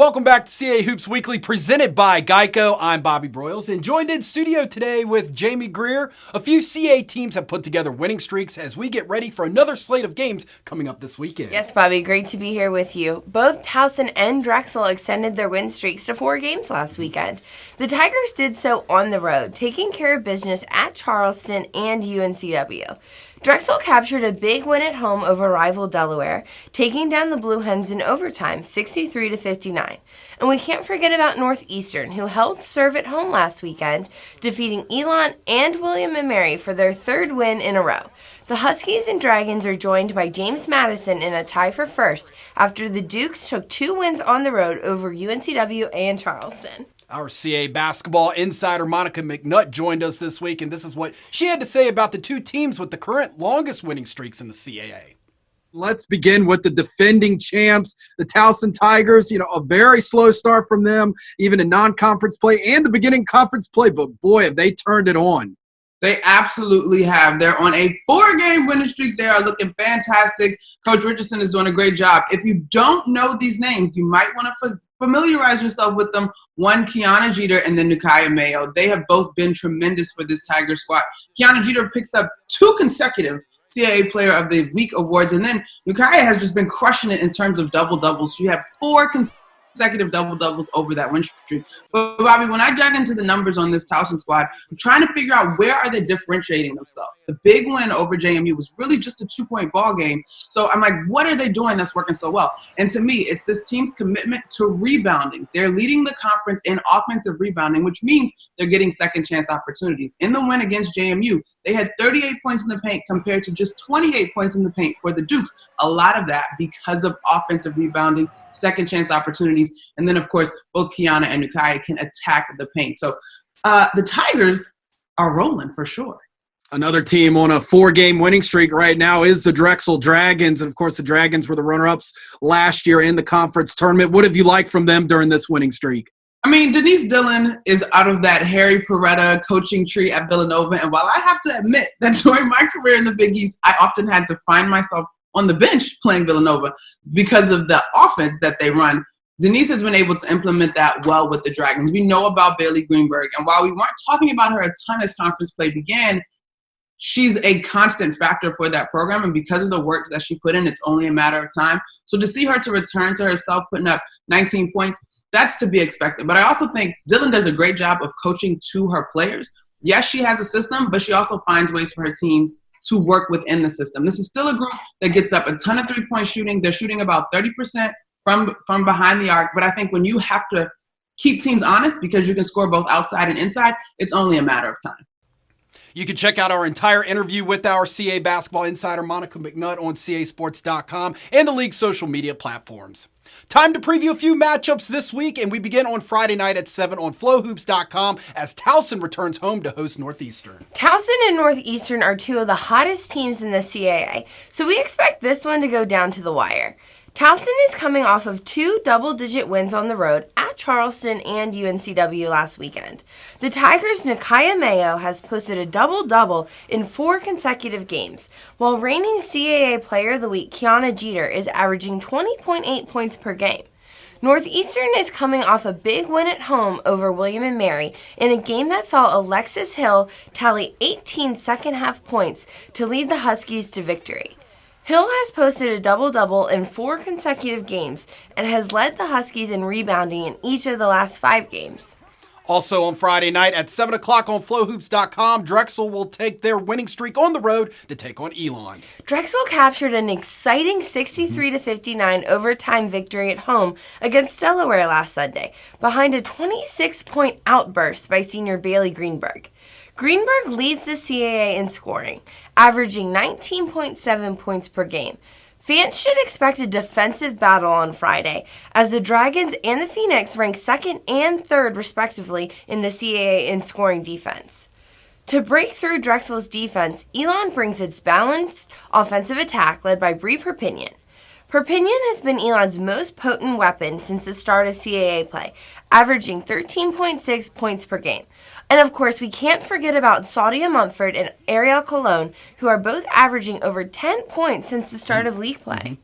Welcome back to CAA Hoops Weekly, presented by Geico. I'm Bobby Broyles, and joined in studio today with Jamie Greer. A few CAA teams have put together winning streaks as we get ready for another slate of games coming up this weekend. Yes, Bobby, great to be here with you. Both Towson and Drexel extended their win streaks to 4 games last weekend. The Tigers did so on the road, taking care of business at Charleston and UNCW. Drexel captured a big win at home over rival Delaware, taking down the Blue Hens in overtime, 63-59. And we can't forget about Northeastern, who held serve at home last weekend, defeating Elon and William & Mary for their 3rd win in a row. The Huskies and Dragons are joined by James Madison in a tie for first after the Dukes took 2 wins on the road over UNCW and Charleston. Our CAA basketball insider Monica McNutt joined us this week, and this is what she had to say about the 2 teams with the current longest winning streaks in the CAA. Let's begin with the defending champs, the Towson Tigers. A very slow start from them, even in non-conference play and the beginning conference play, but boy, have they turned it on. They absolutely have. They're on a 4-game winning streak. They are looking fantastic. Coach Richardson is doing a great job. If you don't know these names, you might want to familiarize yourself with them. One, Kiana Jeter, and then Nukaya Mayo. They have both been tremendous for this Tiger squad. Kiana Jeter picks up 2 consecutive CAA Player of the Week awards, and then Nukaya has just been crushing it in terms of double-doubles. She had 4 consecutive double-doubles over that win streak. But, Bobby, when I dug into the numbers on this Towson squad, I'm trying to figure out where are they differentiating themselves. The big win over JMU was really just a 2-point ball game. So I'm like, what are they doing that's working so well? And to me, it's this team's commitment to rebounding. They're leading the conference in offensive rebounding, which means they're getting second chance opportunities. In the win against JMU, they had 38 points in the paint compared to just 28 points in the paint for the Dukes. A lot of that because of offensive rebounding, second chance opportunities, and then, of course, both Kiana and Nukaya can attack the paint. So the Tigers are rolling for sure. Another team on a 4-game winning streak right now is the Drexel Dragons. And, of course, the Dragons were the runner-ups last year in the conference tournament. What have you liked from them during this winning streak? I mean, Denise Dillon is out of that Harry Perretta coaching tree at Villanova. And while I have to admit that during my career in the Big East, I often had to find myself on the bench playing Villanova because of the offense that they run, Denise has been able to implement that well with the Dragons. We know about Bailey Greenberg, and while we weren't talking about her a ton as conference play began, she's a constant factor for that program, and because of the work that she put in, it's only a matter of time. So to see her to return to herself, putting up 19 points, that's to be expected. But I also think Dillon does a great job of coaching to her players. Yes, she has a system, but she also finds ways for her teams to work within the system. This is still a group that gets up a ton of three-point shooting. They're shooting about 30% from behind the arc. But I think when you have to keep teams honest because you can score both outside and inside, it's only a matter of time. You can check out our entire interview with our CA basketball insider, Monica McNutt, on casports.com and the league's social media platforms. Time to preview a few matchups this week, and we begin on Friday night at 7 on flowhoops.com as Towson returns home to host Northeastern. Towson and Northeastern are 2 of the hottest teams in the CAA, so we expect this one to go down to the wire. Towson is coming off of 2 double-digit wins on the road at Charleston and UNCW last weekend. The Tigers' Nukaya Mayo has posted a double-double in 4 consecutive games, while reigning CAA Player of the Week Kiana Jeter is averaging 20.8 points per game. Northeastern is coming off a big win at home over William & Mary in a game that saw Alexis Hill tally 18 second-half points to lead the Huskies to victory. Hill has posted a double-double in 4 consecutive games and has led the Huskies in rebounding in each of the last 5 games. Also on Friday night at 7 o'clock on flowhoops.com, Drexel will take their winning streak on the road to take on Elon. Drexel captured an exciting 63-59 overtime victory at home against Delaware last Sunday, behind a 26-point outburst by senior Bailey Greenberg. Greenberg leads the CAA in scoring, averaging 19.7 points per game. Fans should expect a defensive battle on Friday, as the Dragons and the Phoenix rank 2nd and 3rd, respectively, in the CAA in scoring defense. To break through Drexel's defense, Elon brings its balanced offensive attack led by Bree Perpignan. Perpignan has been Elon's most potent weapon since the start of CAA play, averaging 13.6 points per game. And of course, we can't forget about Saudia Mumford and Ariel Colon, who are both averaging over 10 points since the start of league play.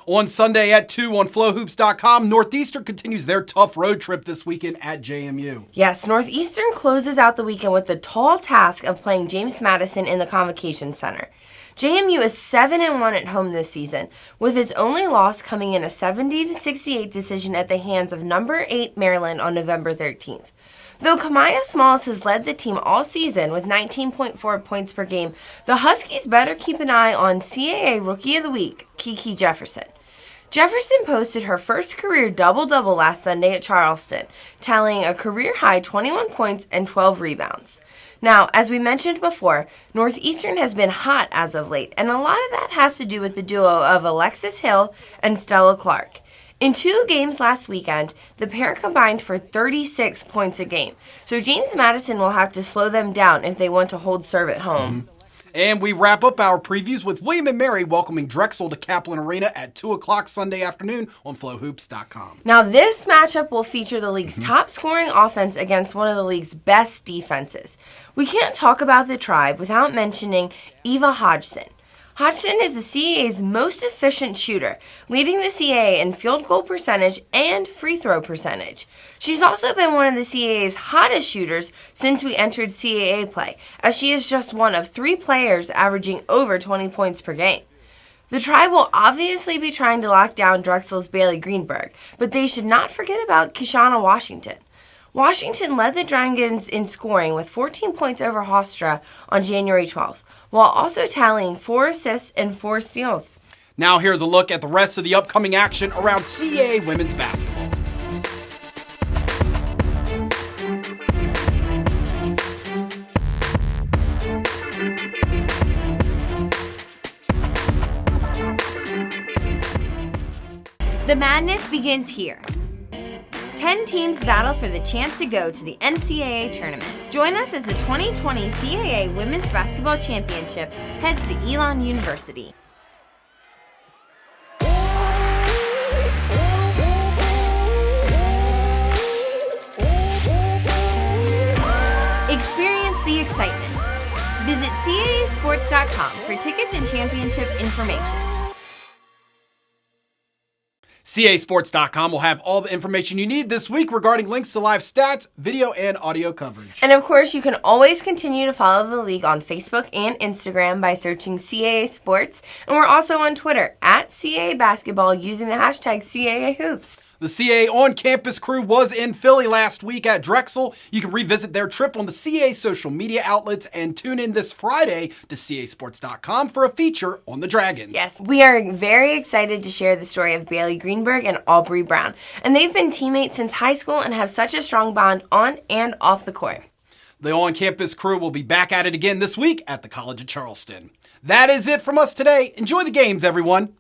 On Sunday at 2 on flowhoops.com, Northeastern continues their tough road trip this weekend at JMU. Yes, Northeastern closes out the weekend with the tall task of playing James Madison in the Convocation Center. JMU is 7-1 at home this season, with its only loss coming in a 70-68 decision at the hands of number 8 Maryland on November 13th. Though Kamaya Smalls has led the team all season with 19.4 points per game, the Huskies better keep an eye on CAA Rookie of the Week, Kiki Jefferson. Jefferson posted her first career double-double last Sunday at Charleston, tallying a career-high 21 points and 12 rebounds. Now, as we mentioned before, Northeastern has been hot as of late, and a lot of that has to do with the duo of Alexis Hill and Stella Clark. In 2 games last weekend, the pair combined for 36 points a game, so James Madison will have to slow them down if they want to hold serve at home. And we wrap up our previews with William & Mary welcoming Drexel to Kaplan Arena at 2 o'clock Sunday afternoon on flowhoops.com. Now, this matchup will feature the league's top scoring offense against one of the league's best defenses. We can't talk about the Tribe without mentioning Eva Hodgson. Hodgson is the CAA's most efficient shooter, leading the CAA in field goal percentage and free throw percentage. She's also been one of the CAA's hottest shooters since we entered CAA play, as she is just one of 3 players averaging over 20 points per game. The Tribe will obviously be trying to lock down Drexel's Bailey Greenberg, but they should not forget about Kishana Washington. Washington led the Dragons in scoring with 14 points over Hofstra on January 12th, while also tallying 4 assists and 4 steals. Now here's a look at the rest of the upcoming action around CAA women's basketball. The madness begins here. 10 teams battle for the chance to go to the NCAA tournament. Join us as the 2020 CAA Women's Basketball Championship heads to Elon University. Experience the excitement. Visit CAAsports.com for tickets and championship information. CAsports.com will have all the information you need this week regarding links to live stats, video, and audio coverage. And of course, you can always continue to follow the league on Facebook and Instagram by searching CAA Sports. And we're also on Twitter at CAA Basketball using the hashtag CAA Hoops. The CAA on-campus crew was in Philly last week at Drexel. You can revisit their trip on the CAA social media outlets and tune in this Friday to CAsports.com for a feature on the Dragons. Yes, we are very excited to share the story of Bailey Greenberg and Aubrey Brown. And they've been teammates since high school and have such a strong bond on and off the court. The on-campus crew will be back at it again this week at the College of Charleston. That is it from us today. Enjoy the games, everyone.